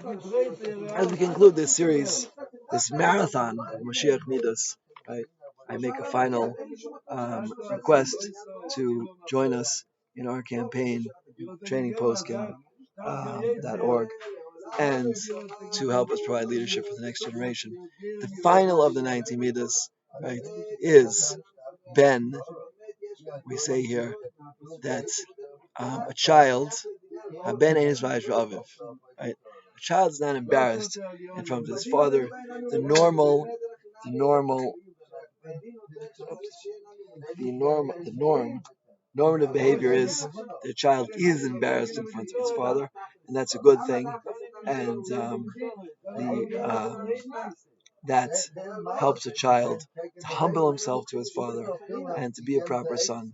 as we conclude this series, this marathon of Moshiach Midas, right, I make a final request to join us in our campaign, trainingpostgame.org, and to help us provide leadership for the next generation. The final of the 90 Midas, right, is Ben. We say here that a child, Ben Enes Aviv, right? A child is not embarrassed in front of his father. The normative behavior is the child is embarrassed in front of his father, and that's a good thing. And that helps a child to humble himself to his father and to be a proper son.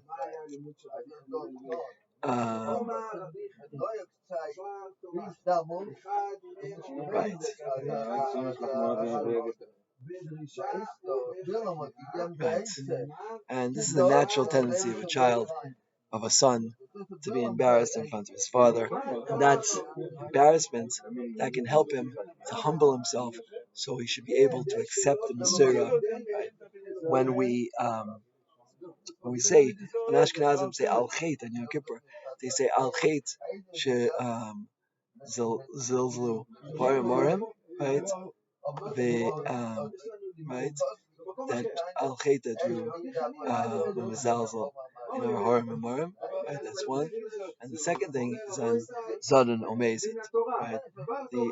Right. Right. And this is the natural tendency of a child, of a son, to be embarrassed in front of his father. And that's embarrassment that can help him to humble himself, so he should be able to accept the Messiah. Right? When we say, when Ashkenazim say Al Chet and Yom Kippur, they say Al Chet she Zilzlu Morim, right? Right? That Al Chet that you Mizalzel in our Horim and Morim, right? That's one. And the second thing is on Zadon Omezit, right? The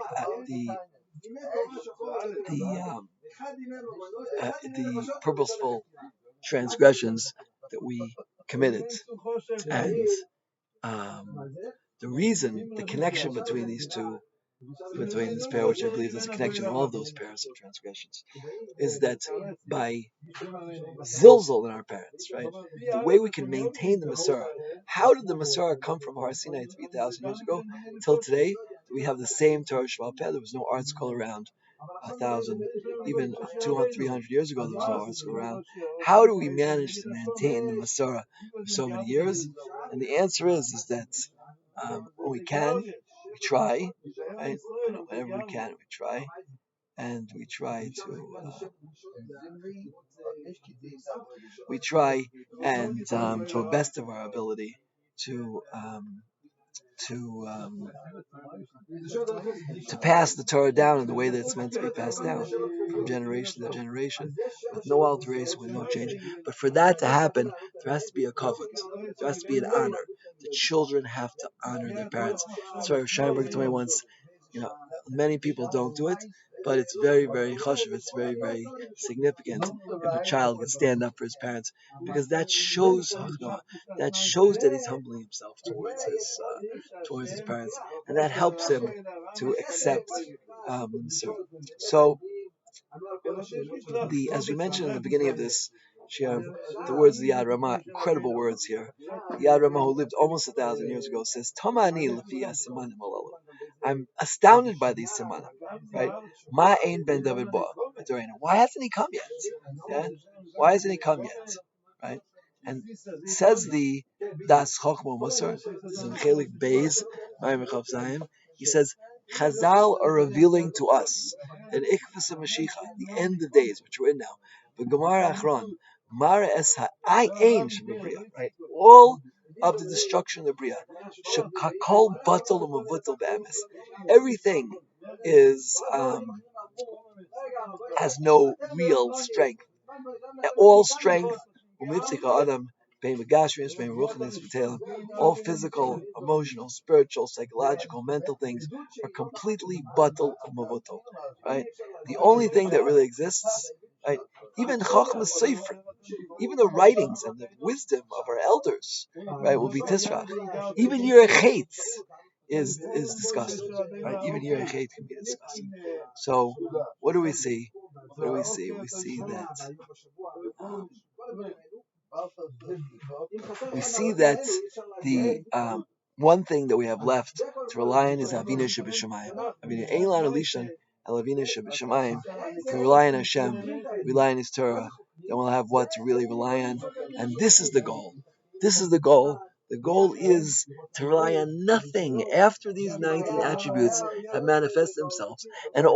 purposeful transgressions that we committed, and the reason, the connection between these two, between this pair, which I believe there's a connection in all of those pairs of transgressions, is that by zilzal in our parents, right? The way we can maintain the Masorah. How did the Masorah come from Har Sinai 3,000 years ago till today? We have the same Torah Sheba'al Peh. There was no art school around 1,000, even 200, 300 years ago. There was no art school around. How do we manage to maintain the Masorah for so many years? And the answer is that when we can, we try, right? Whenever we can, we try, and we try to the best of our ability to pass the Torah down in the way that it's meant to be passed down from generation to generation, with no alteration, with no change. But for that to happen, there has to be a covenant. There has to be an honor. The children have to honor their parents. That's why Scheinberg told me once, many people don't do it, but it's very, very chashuv. It's very, very significant if a child can stand up for his parents, because that shows that he's humbling himself towards his parents, and that helps him to accept So, as we mentioned in the beginning of this share, the words of the Yad Ramah, incredible words here. The Yad Ramah, who lived almost 1,000 years ago, says, "Tamani lefi simanim alalu." I'm astounded by these simanim, right? Ma ein ben David ba. Why hasn't he come yet? Yeah? Why hasn't he come yet? Right? And says the Das Chochma Musar, in Chelik Beis, he says, Chazal are revealing to us that Ikvasa Mashiach, the end of days, which we're in now, but Gemara Achron, Mara Es Ha'ayin Shebebriya, right? All of the destruction of the Bria. Shekakol Batal Umavutal Be'emes. Everything has no real strength. All strength, all physical, emotional, spiritual, psychological, mental things are completely batal umavutal, right? The only thing that really exists, right? Even Chachmas Sefer, even the writings and the wisdom of our elders, right, will be tisrach. Even Yerachet is disgusting, right? Even Yerachet can be disgusting. So, what do we see? We see that the one thing that we have left to rely on is Avinu Sheb'Shamayim. Avinu Eilan Elishan El Avinu Sheb'Shamayim. If we rely on Hashem, rely on His Torah, then we'll have what to really rely on. And this is the goal. This is the goal The goal is to rely on nothing after these 19 attributes have manifest themselves, and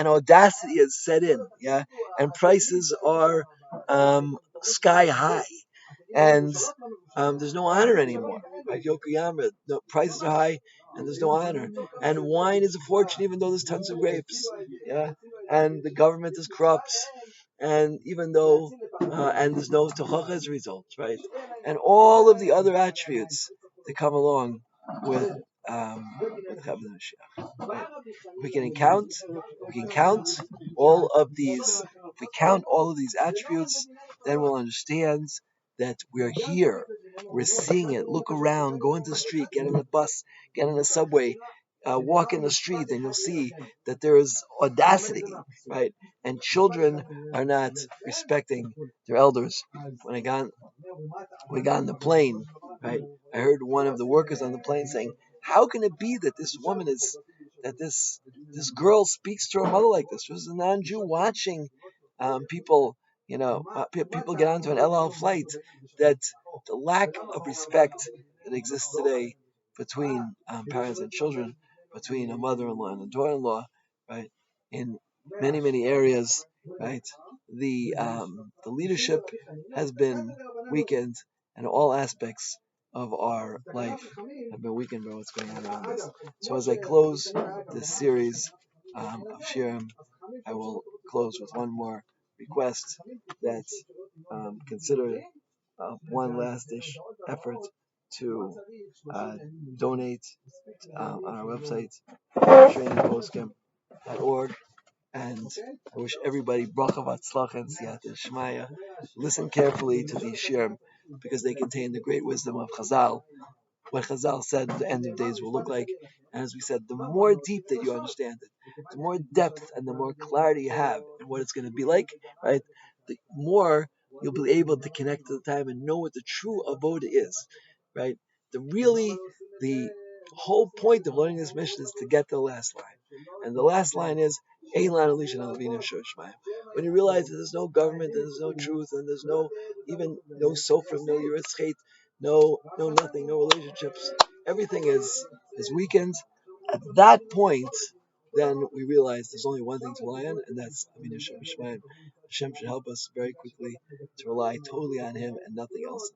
audacity is set in, yeah, and prices are sky high, and there's no honor anymore. Like Yokoyama, the prices are high, and there's no honor. And wine is a fortune, even though there's tons of grapes. Yeah, and the government is corrupt, and even though and there's no tochacha as a result, right? And all of the other attributes that come along with Chavod Mashiach. Right? We can count. We can count all of these. If we count all of these attributes, then we'll understand that we're here. We're seeing it. Look around. Go into the street. Get on the bus. Get on the subway. Walk in the street, and you'll see that there is audacity, right? And children are not respecting their elders. When we got on the plane, right? I heard one of the workers on the plane saying, "How can it be that this girl speaks to her mother like this?" She was a non-Jew watching people, people get onto an El Al flight. That the lack of respect that exists today between parents and children, between a mother-in-law and a daughter-in-law, right? In many areas, right? The leadership has been weakened, and all aspects of our life have been weakened by what's going on around us. So as I close this series of Shirim, I will close with one more request that consider one last-ish effort to donate on our website, trainingpostscam.org. And I wish everybody bracha v'atzlacha and siyata shmaya. Listen carefully to these shirim because they contain the great wisdom of Chazal. What Chazal said the end of days will look like. And as we said, the more deep that you understand it, the more depth and the more clarity you have in what it's going to be like, right? The more you'll be able to connect to the time and know what the true avoda is, right? The whole point of learning this mission is to get to the last line. And the last line is, when you realize that there's no government, there's no truth, and there's no sofer, no yitzchait, no nothing, no relationships, everything is weakened. At that point, then we realize there's only one thing to rely on, and that's Avinu Shemaim. Hashem should help us very quickly to rely totally on Him and nothing else.